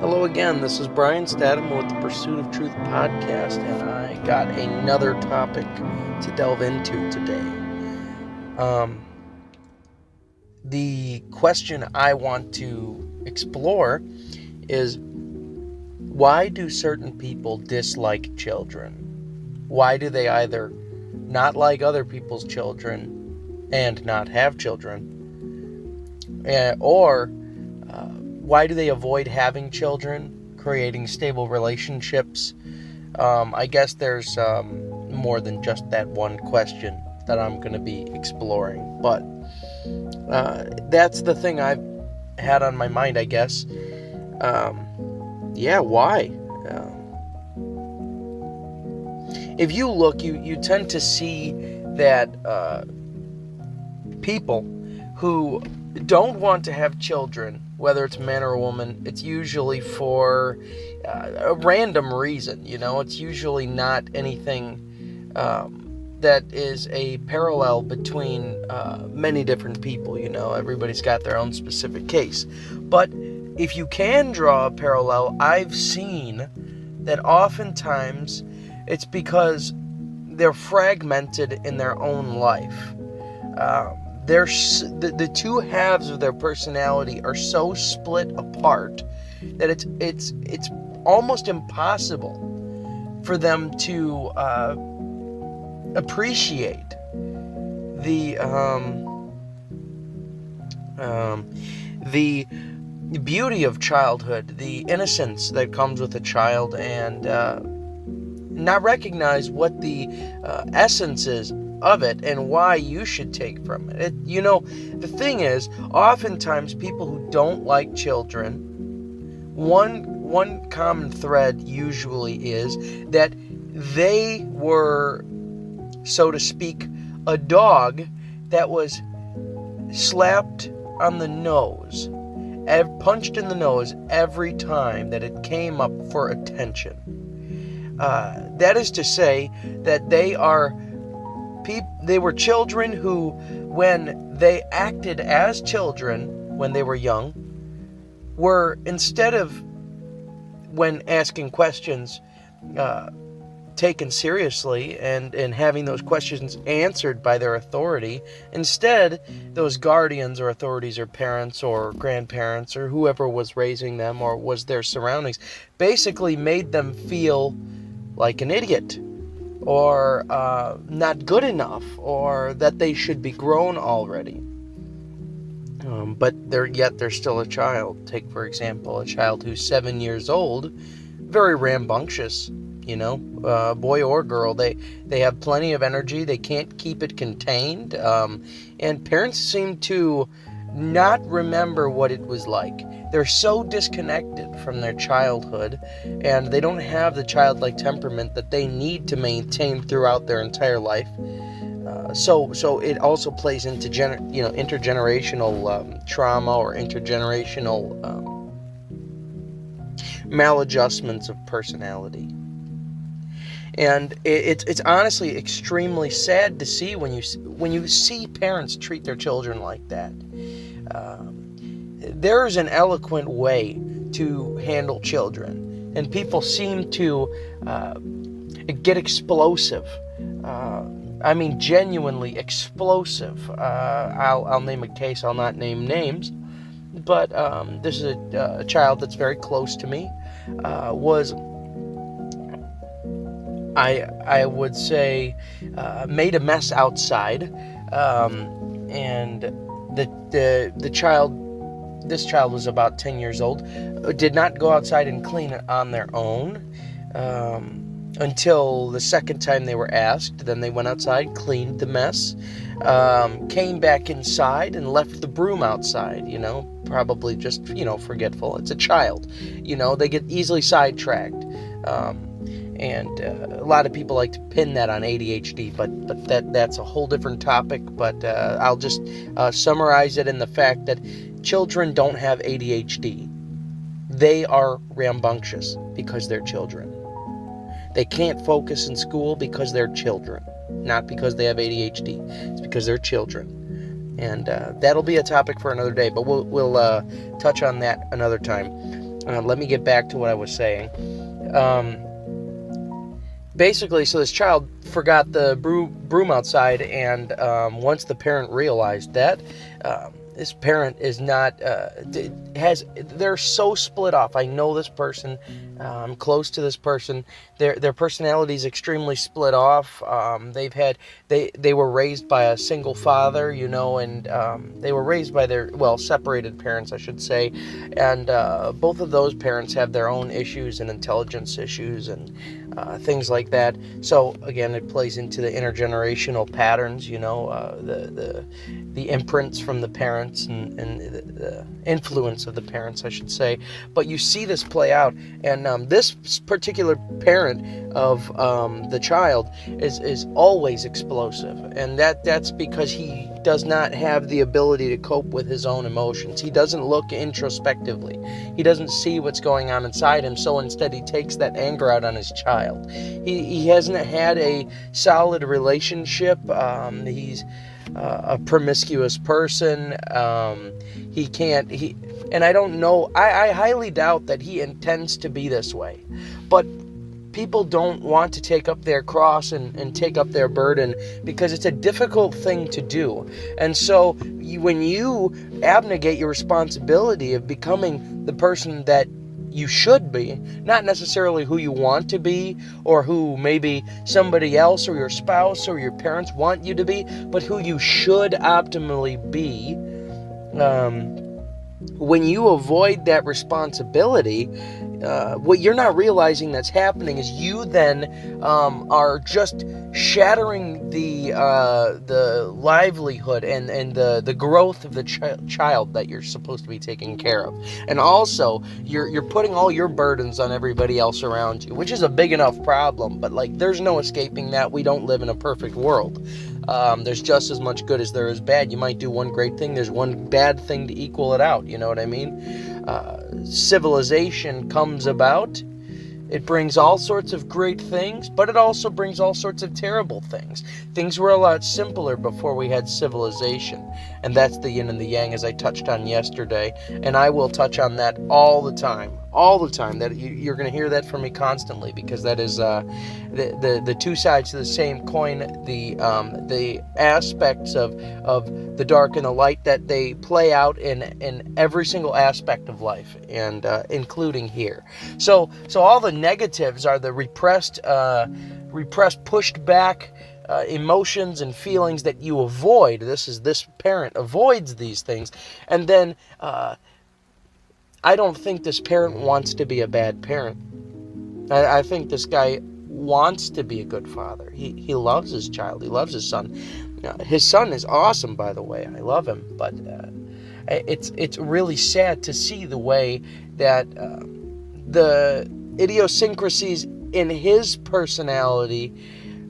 Hello again, this is Brian Statham with the Pursuit of Truth podcast, and I got another topic to delve into today. The question I want to explore is, why do certain people dislike children? Why do they either not like other people's children and not have children, or why do they avoid having children, creating stable relationships? I guess there's more than just that one question that I'm going to be exploring. But that's the thing I've had on my mind, I guess. Why? If you look, you tend to see that people who don't want to have children, whether it's a man or a woman, it's usually for a random reason. It's usually not anything that is a parallel between many different people. Everybody's got their own specific case. But if you can draw a parallel, I've seen that oftentimes it's because they're fragmented in their own life. The two halves of their personality are so split apart that it's almost impossible for them to appreciate the beauty of childhood, the innocence that comes with a child, and not recognize what the essence is of it and why you should take from it. The thing is, oftentimes people who don't like children, one common thread usually is that they were, so to speak, a dog that was slapped on the nose, punched in the nose every time that it came up for attention. That is to say that they were children who, when they acted as children when they were young, were, instead of, when asking questions, taken seriously and having those questions answered by their authority, instead, those guardians or authorities or parents or grandparents or whoever was raising them or was their surroundings basically made them feel like an idiot, or not good enough, or that they should be grown already. But they're still a child. Take, for example, a child who's 7 years old, very rambunctious, boy or girl. They have plenty of energy. They can't keep it contained. And parents seem to not remember what it was like. They're so disconnected from their childhood, and they don't have the childlike temperament that they need to maintain throughout their entire life. So it also plays into intergenerational trauma or intergenerational maladjustments of personality. And it's honestly extremely sad to see when you see parents treat their children like that. There's an eloquent way to handle children, and people seem to get explosive. I mean, genuinely explosive. I'll name a case. I'll not name names, but this is a child that's very close to me. Was, I would say, made a mess outside, and this child was about 10 years old, did not go outside and clean it on their own until the second time they were asked. Then they went outside, cleaned the mess, came back inside and left the broom outside, probably just, forgetful. It's a child, they get easily sidetracked. And a lot of people like to pin that on ADHD, but that's a whole different topic. But I'll just summarize it in the fact that children don't have ADHD. They are rambunctious because they're children. They can't focus in school because they're children, not because they have ADHD. It's because they're children. And that'll be a topic for another day, but we'll touch on that another time. Let me get back to what I was saying. Basically, so this child forgot the broom outside, and once the parent realized that, this parent is not, they're so split off. I know this person, I'm close to this person. Their personality is extremely split off. They were raised by a single father, and they were raised by separated parents, I should say. And both of those parents have their own issues and intelligence issues and things like that. So again, it plays into the intergenerational patterns, the imprints from the parents and the influence of the parents, I should say. But you see this play out, and this particular parent of the child is always explosive, and that's because he does not have the ability to cope with his own emotions. He doesn't look introspectively. He doesn't see what's going on inside him, so instead he takes that anger out on his child. He hasn't had a solid relationship. He's a promiscuous person. And I don't know, I highly doubt that he intends to be this way. But people don't want to take up their cross and take up their burden because it's a difficult thing to do. And so when you abnegate your responsibility of becoming the person that you should be, not necessarily who you want to be or who maybe somebody else or your spouse or your parents want you to be, but who you should optimally be, when you avoid that responsibility, what you're not realizing that's happening is you then are just shattering the livelihood and the growth of the child that you're supposed to be taking care of. And also, you're putting all your burdens on everybody else around you, which is a big enough problem, but there's no escaping that. We don't live in a perfect world. There's just as much good as there is bad. You might do one great thing, there's one bad thing to equal it out, you know what I mean? Civilization comes about. It brings all sorts of great things, but it also brings all sorts of terrible things. Things were a lot simpler before we had civilization, and that's the yin and the yang, as I touched on yesterday, and I will touch on that all the time. That you're going to hear that from me constantly, because that is the two sides of the same coin, the aspects of the dark and the light that they play out in every single aspect of life, and including here. So all the negatives are the repressed, pushed back emotions and feelings that you avoid. This parent avoids these things, and then I don't think this parent wants to be a bad parent. I think this guy wants to be a good father. He loves his child. He loves his son. His son is awesome, by the way. I love him, but it's really sad to see the way that the idiosyncrasies in his personality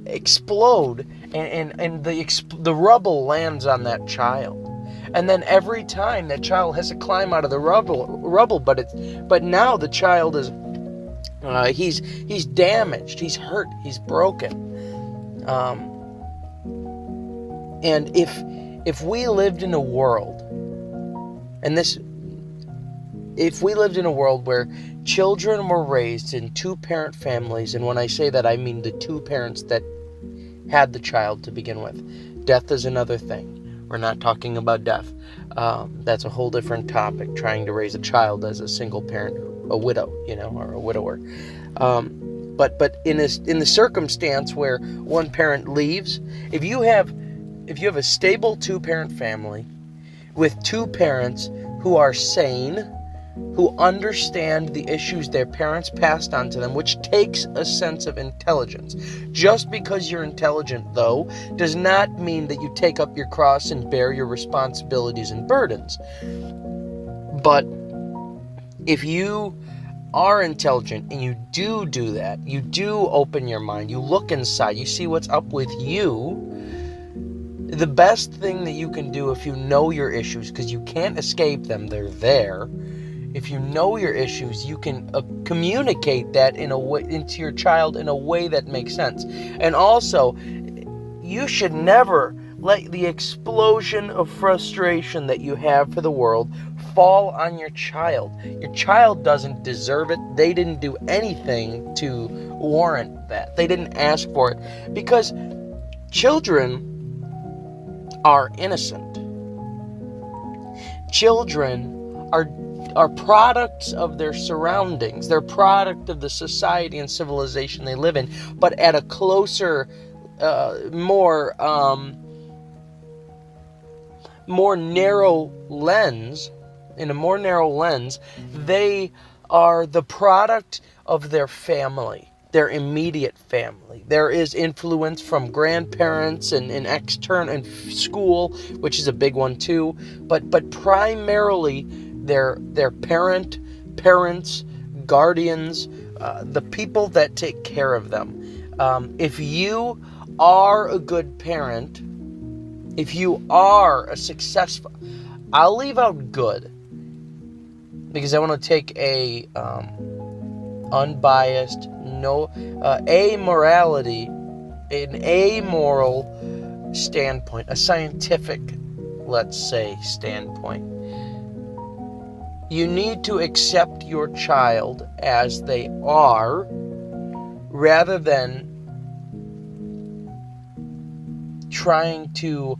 explode, and the rubble lands on that child. And then every time that child has to climb out of the rubble, but now the child is he's damaged, he's hurt, he's broken. And if we lived in a world, if we lived in a world where children were raised in two-parent families, and when I say that, I mean the two parents that had the child to begin with. Death is another thing. We're not talking about death. That's a whole different topic, trying to raise a child as a single parent, a widow, or a widower. But in the circumstance where one parent leaves, if you have a stable two-parent family with two parents who are sane, who understand the issues their parents passed on to them, which takes a sense of intelligence. Just because you're intelligent, though, does not mean that you take up your cross and bear your responsibilities and burdens. But if you are intelligent and you do that, you do open your mind, you look inside, you see what's up with you, the best thing that you can do if you know your issues, because you can't escape them, they're there. If you know your issues, you can communicate that in a way into your child in a way that makes sense. And also, you should never let the explosion of frustration that you have for the world fall on your child. Your child doesn't deserve it. They didn't do anything to warrant that. They didn't ask for it, because children are innocent. Children are products of their surroundings. They're product of the society and civilization they live in, but at a closer, more narrow lens, in a more narrow lens, they are the product of their family, their immediate family. There is influence from grandparents and external and school, which is a big one too, but primarily their parents, guardians, the people that take care of them. If you are a good parent, if you are a successful, I'll leave out good, because I want to take a unbiased, amorality, an amoral standpoint, a scientific, let's say, standpoint. You need to accept your child as they are, rather than trying to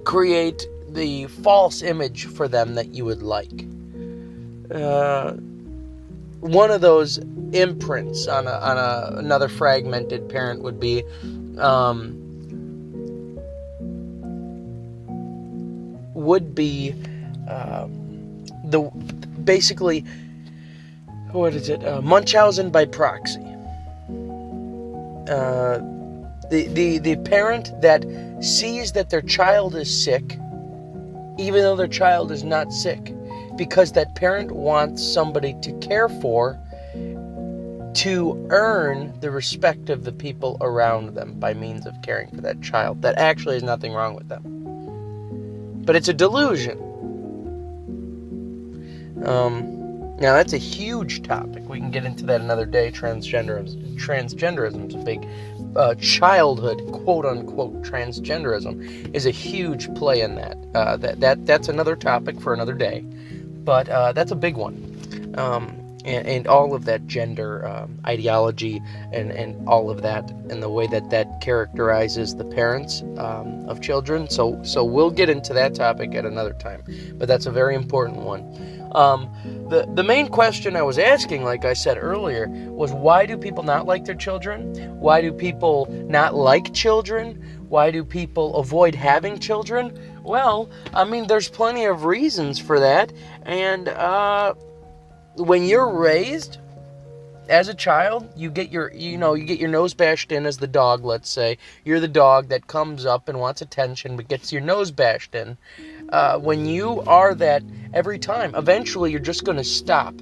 create the false image for them that you would like. One of those imprints on another fragmented parent would be basically, what is it? Munchausen by proxy. The parent that sees that their child is sick, even though their child is not sick, because that parent wants somebody to care for, to earn the respect of the people around them by means of caring for that child. That actually is nothing wrong with them, but it's a delusion. Now that's a huge topic. We can get into that another day. Transgenderism is a big childhood, quote-unquote, transgenderism is a huge play in that. That's another topic for another day, but that's a big one. And all of that gender ideology and all of that, and the way that characterizes the parents of children. So we'll get into that topic at another time, but that's a very important one. The main question I was asking, like I said earlier, was why do people not like their children? Why do people not like children? Why do people avoid having children? Well, I mean, there's plenty of reasons for that. And when you're raised as a child, you get your nose bashed in as the dog, let's say. You're the dog that comes up and wants attention but gets your nose bashed in. When you are that every time, eventually you're just going to stop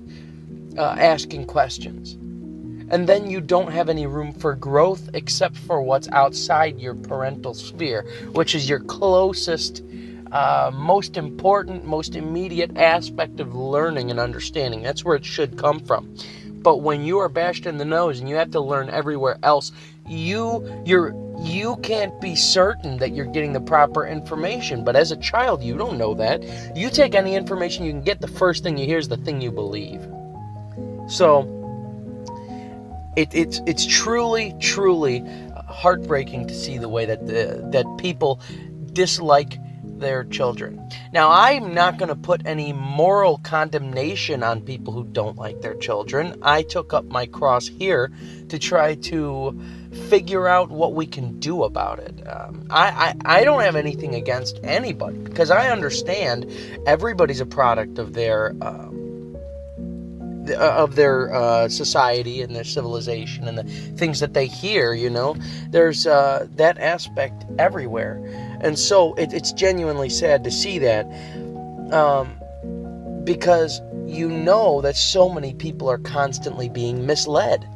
asking questions. And then you don't have any room for growth except for what's outside your parental sphere, which is your closest, most important, most immediate aspect of learning and understanding. That's where it should come from. But when you are bashed in the nose and you have to learn everywhere else, you can't be certain that you're getting the proper information. But as a child, you don't know that. You take any information you can get, the first thing you hear is the thing you believe. So it's truly heartbreaking to see the way that people dislike their children. Now, I'm not going to put any moral condemnation on people who don't like their children. I took up my cross here to try to figure out what we can do about it. I don't have anything against anybody, because I understand everybody's a product of their society and their civilization and the things that they hear. There's that aspect everywhere. And so it's genuinely sad to see that, because that so many people are constantly being misled.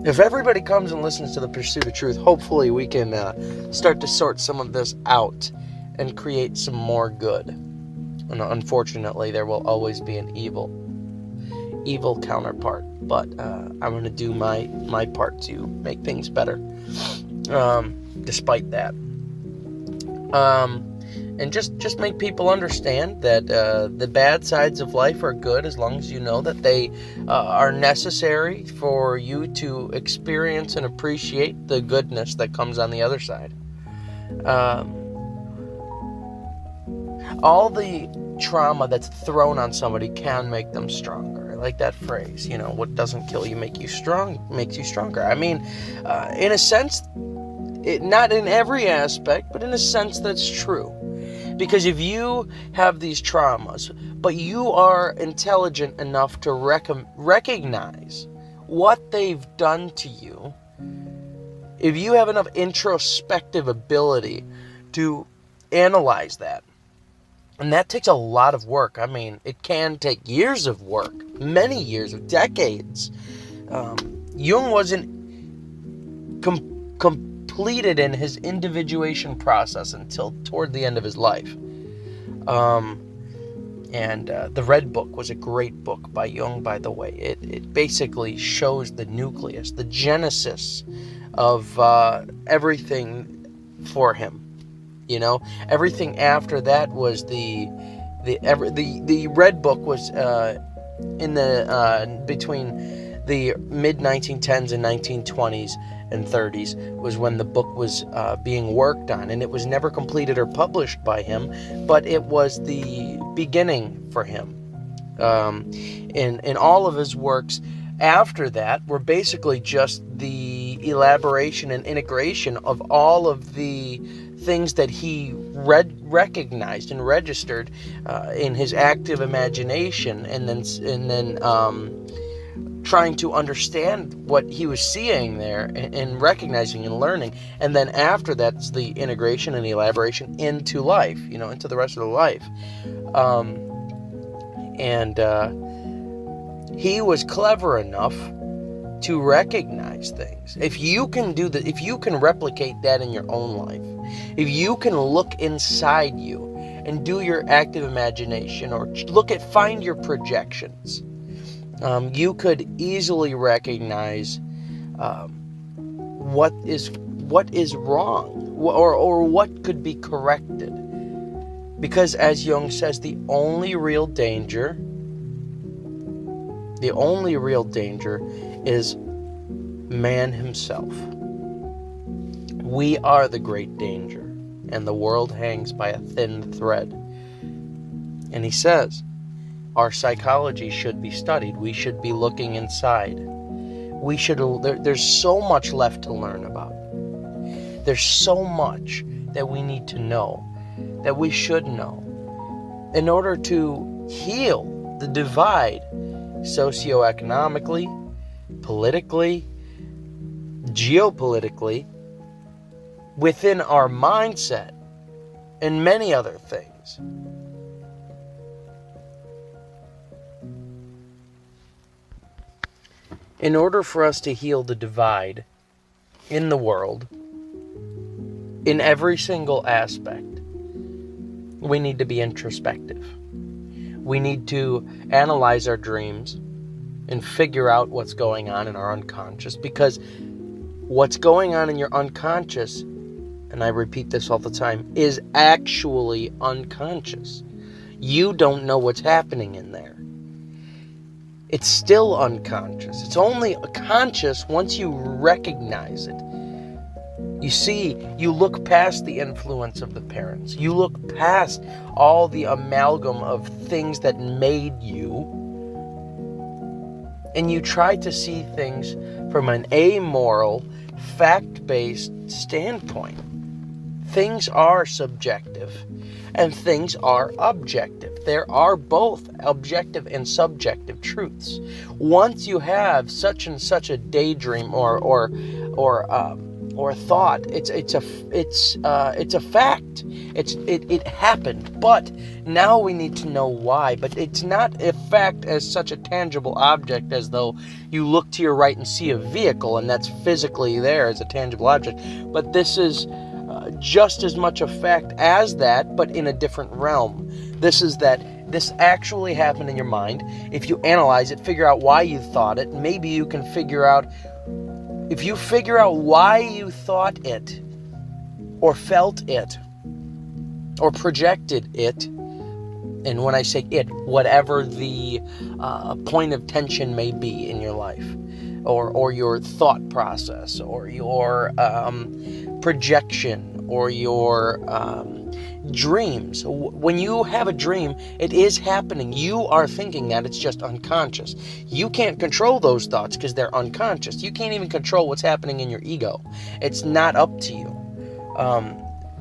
If everybody comes and listens to the Pursuit of Truth, hopefully we can start to sort some of this out and create some more good. And unfortunately, there will always be an evil. evil counterpart. But I'm going to do my part to make things better, despite that. And just make people understand that the bad sides of life are good as long as you know that they are necessary for you to experience and appreciate the goodness that comes on the other side. All the trauma that's thrown on somebody can make them stronger. I like that phrase, what doesn't kill you makes you stronger. I mean, in a sense, not in every aspect, but in a sense that's true. Because if you have these traumas, but you are intelligent enough to recognize what they've done to you, if you have enough introspective ability to analyze that, and that takes a lot of work. I mean, it can take years of work, many years, of decades. Jung wasn't completed in his individuation process until toward the end of his life. The Red Book was a great book by Jung, by the way. It basically shows the nucleus, the genesis of everything for him. Everything after that was the Red Book was in the between the mid 1910s and 1920s and 30s was when the book was being worked on, and it was never completed or published by him, but it was the beginning for him. In all of his works after that were basically just the elaboration and integration of all of the things that he recognized and registered in his active imagination, and then trying to understand what he was seeing there and recognizing and learning. And then after that's the integration and the elaboration into life, into the rest of the life. He was clever enough to recognize things. If you can do that, if you can replicate that in your own life, if you can look inside you and do your active imagination, or find your projections, you could easily recognize what is wrong, or what could be corrected. Because as Jung says, the only real danger is man himself. We are the great danger, and the world hangs by a thin thread. And he says, our psychology should be studied. We should be looking inside. There's so much left to learn about. There's so much that we need to know, that we should know, in order to heal the divide socioeconomically, politically, geopolitically, within our mindset, and many other things. In order for us to heal the divide in the world, in every single aspect, we need to be introspective. We need to analyze our dreams and figure out what's going on in our unconscious, because what's going on in your unconscious, and I repeat this all the time, is actually unconscious. You don't know what's happening in there. It's still unconscious. It's only conscious once you recognize it. You see, you look past the influence of the parents. You look past all the amalgam of things that made you, and you try to see things from an amoral, fact-based standpoint. Things are subjective, and things are objective. There are both objective and subjective truths. Once you have such and such a daydream or thought, it's a fact. It happened, but now we need to know why. But it's not a fact as such a tangible object, as though you look to your right and see a vehicle and that's physically there as a tangible object. But this is just as much a fact as that, but in a different realm. This is that this actually happened in your mind. If you analyze it, figure out why you thought it, maybe you can figure out, if you figure out why you thought it, or felt it, or projected it, and when I say it, whatever the point of tension may be in your life, or your thought process, or your projection, or your dreams. When you have a dream, it is happening. You are thinking that, it's just unconscious. You can't control those thoughts because they're unconscious. You can't even control what's happening in your ego. It's not up to you.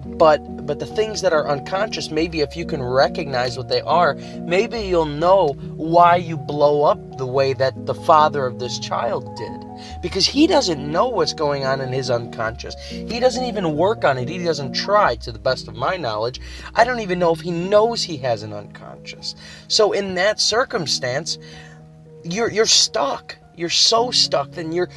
But the things that are unconscious, maybe if you can recognize what they are, maybe you'll know why you blow up the way that the father of this child did. Because he doesn't know what's going on in his unconscious. He doesn't even work on it. He doesn't try, to the best of my knowledge. I don't even know if he knows he has an unconscious. So in that circumstance, you're stuck. You're so stuck, then you're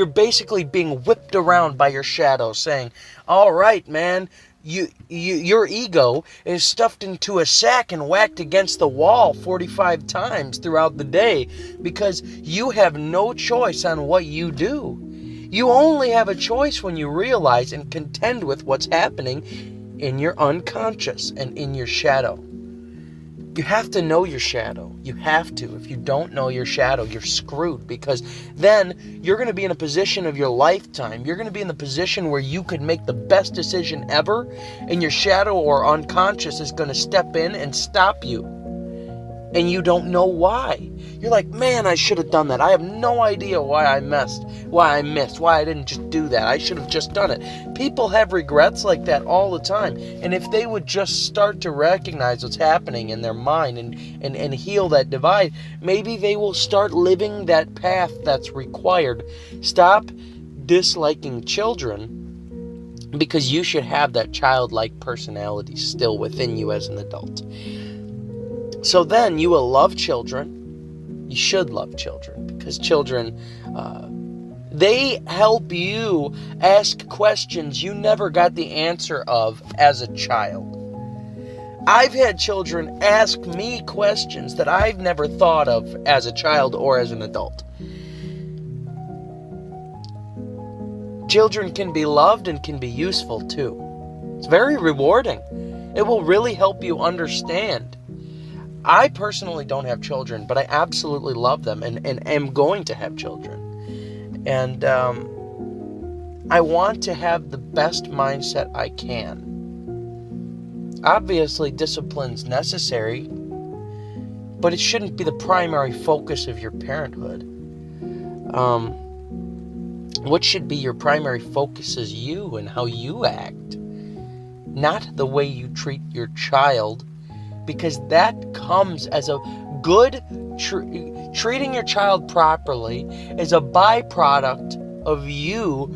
basically being whipped around by your shadow, saying, "All right, man, your ego is stuffed into a sack and whacked against the wall 45 times throughout the day because you have no choice on what you do. You only have a choice when you realize and contend with what's happening in your unconscious and in your shadow." You have to know your shadow. You have to. If you don't know your shadow, you're screwed, because then you're going to be in a position of your lifetime. You're going to be in the position where you could make the best decision ever, and your shadow or unconscious is going to step in and stop you. And you don't know why. You're like, man, I should have done that. I have no idea why I missed, why I didn't just do that. I should have just done it. People have regrets like that all the time. And if they would just start to recognize what's happening in their mind and heal that divide, maybe they will start living that path that's required. Stop disliking children, because you should have that childlike personality still within you as an adult. So then you will love children. You should love children, because children, they help you ask questions you never got the answer of as a child. I've had children ask me questions that I've never thought of as a child or as an adult. Children can be loved and can be useful too. It's very rewarding. It will really help you understand. I personally don't have children, but I absolutely love them and am going to have children. And I want to have the best mindset I can. Obviously, discipline's necessary, but it shouldn't be the primary focus of your parenthood. What should be your primary focus is you and how you act, not the way you treat your child. Because that comes as a good, treating your child properly is a byproduct of you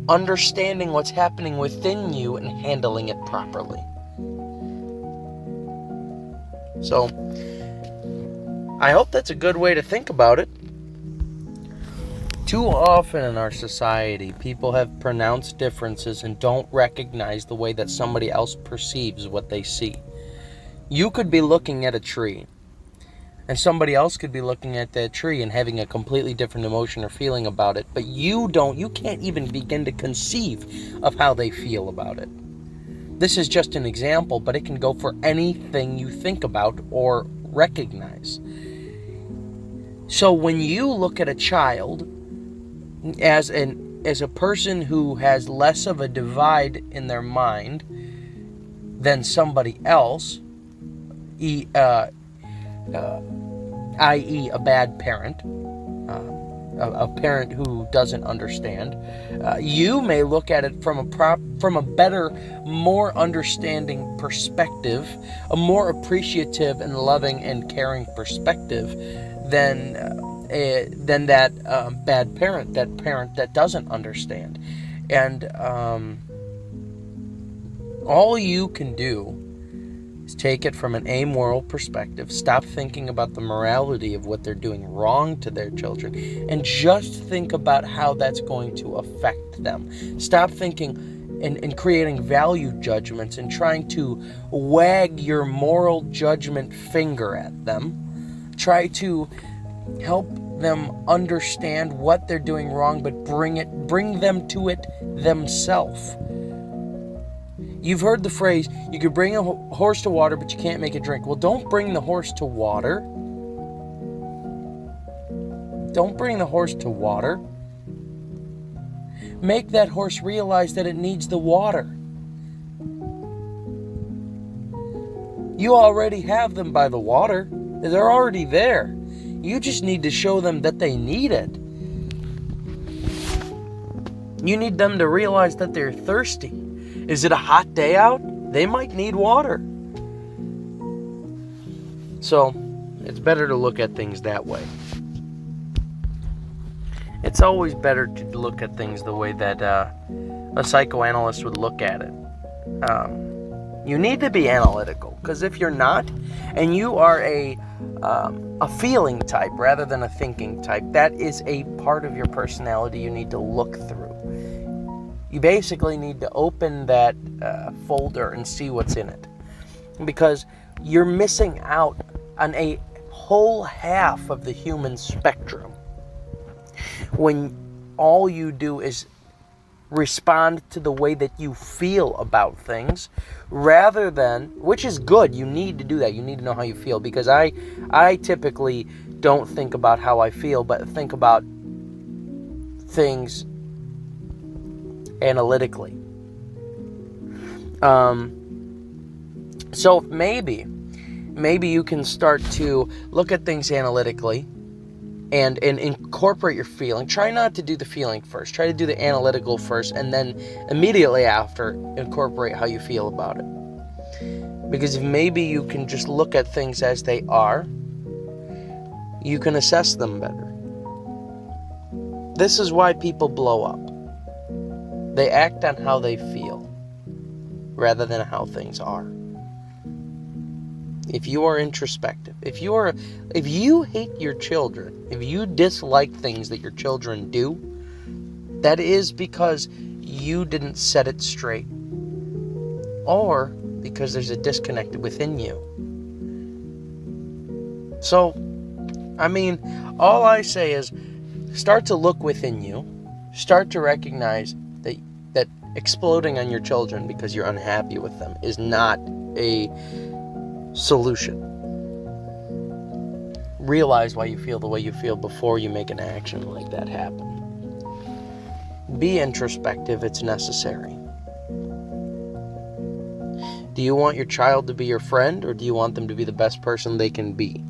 understanding what's happening within you and handling it properly. So, I hope that's a good way to think about it. Too often in our society, people have pronounced differences and don't recognize the way that somebody else perceives what they see. You could be looking at a tree, and somebody else could be looking at that tree and having a completely different emotion or feeling about it, but you can't even begin to conceive of how they feel about it. This is just an example, but it can go for anything you think about or recognize. So when you look at a child as a person who has less of a divide in their mind than somebody else, i.e. a bad parent, a parent who doesn't understand, you may look at it from a better, more understanding perspective, a more appreciative and loving and caring perspective than that bad parent, that parent that doesn't understand. And all you can do is take it from an amoral perspective. Stop thinking about the morality of what they're doing wrong to their children, and just think about how that's going to affect them. Stop thinking and creating value judgments and trying to wag your moral judgment finger at them. Try to help them understand what they're doing wrong, but bring them to it themselves. You've heard the phrase, you could bring a horse to water, but you can't make it drink. Well, don't bring the horse to water. Don't bring the horse to water. Make that horse realize that it needs the water. You already have them by the water. They're already there. You just need to show them that they need it. You need them to realize that they're thirsty. Is it a hot day out? They might need water. So, it's better to look at things that way. It's always better to look at things the way that a psychoanalyst would look at it. You need to be analytical, because if you're not, and you are a feeling type rather than a thinking type, that is a part of your personality you need to look through. You basically need to open that folder and see what's in it, because you're missing out on a whole half of the human spectrum when all you do is respond to the way that you feel about things, rather than, which is good, you need to do that, you need to know how you feel, because I typically don't think about how I feel, but think about things analytically. So maybe you can start to look at things analytically and incorporate your feeling. Try not to do the feeling first. Try to do the analytical first, and then immediately after, incorporate how you feel about it. Because if maybe you can just look at things as they are, you can assess them better. This is why people blow up. They act on how they feel rather than how things are. If you are introspective, if you hate your children, if you dislike things that your children do, that is because you didn't set it straight, or because there's a disconnect within you. So, all I say is, start to look within you, start to recognize that exploding on your children because you're unhappy with them is not a solution. Realize why you feel the way you feel before you make an action like that happen. Be introspective, it's necessary. Do you want your child to be your friend, or do you want them to be the best person they can be?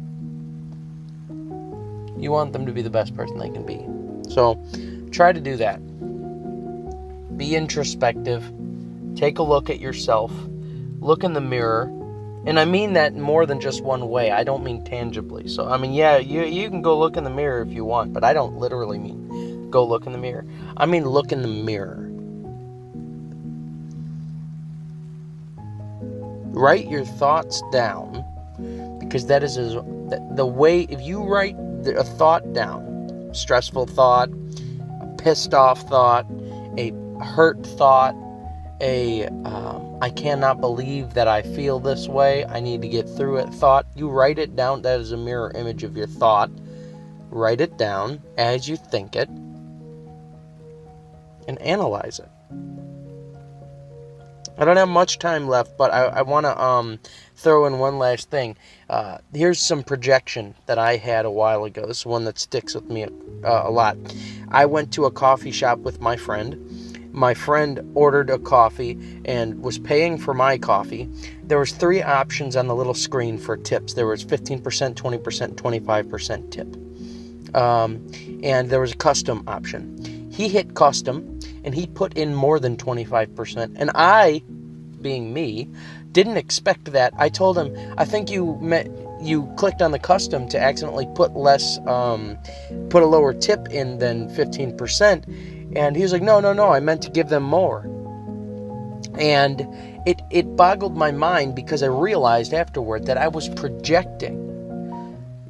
You want them to be the best person they can be. So, try to do that. Be introspective. Take a look at yourself. Look in the mirror. And I mean that more than just one way. I don't mean tangibly. So, you can go look in the mirror if you want, but I don't literally mean go look in the mirror. I mean look in the mirror. Write your thoughts down, because that is the way. If you write a thought down, stressful thought, a pissed off thought, a hurt thought, I cannot believe that I feel this way, I need to get through it thought, you write it down. That is a mirror image of your thought. Write it down as you think it and analyze it. I don't have much time left, but I want to throw in one last thing. Here's some projection that I had a while ago. This is one that sticks with me a lot. I went to a coffee shop with my friend. My friend ordered a coffee and was paying for my coffee. There was 3 options on the little screen for tips. There was 15%, 20%, 25% tip. And there was a custom option. He hit custom, and he put in more than 25%. And I, being me, didn't expect that. I told him, I think you clicked on the custom to accidentally put a lower tip in than 15%. And he was like, no, I meant to give them more. And it boggled my mind, because I realized afterward that I was projecting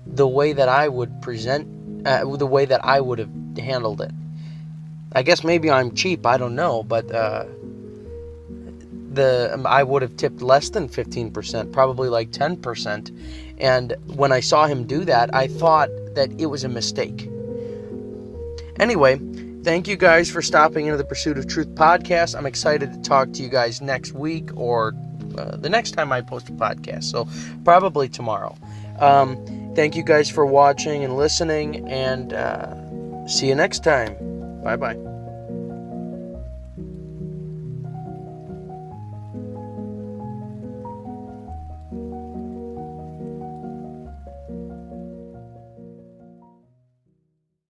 the way that I would present, the way that I would have handled it. I guess maybe I'm cheap, I don't know, but I would have tipped less than 15%, probably like 10%. And when I saw him do that, I thought that it was a mistake. Anyway, thank you guys for stopping into the Pursuit of Truth podcast. I'm excited to talk to you guys next week or the next time I post a podcast. So probably tomorrow. Thank you guys for watching and listening, and see you next time. Bye-bye.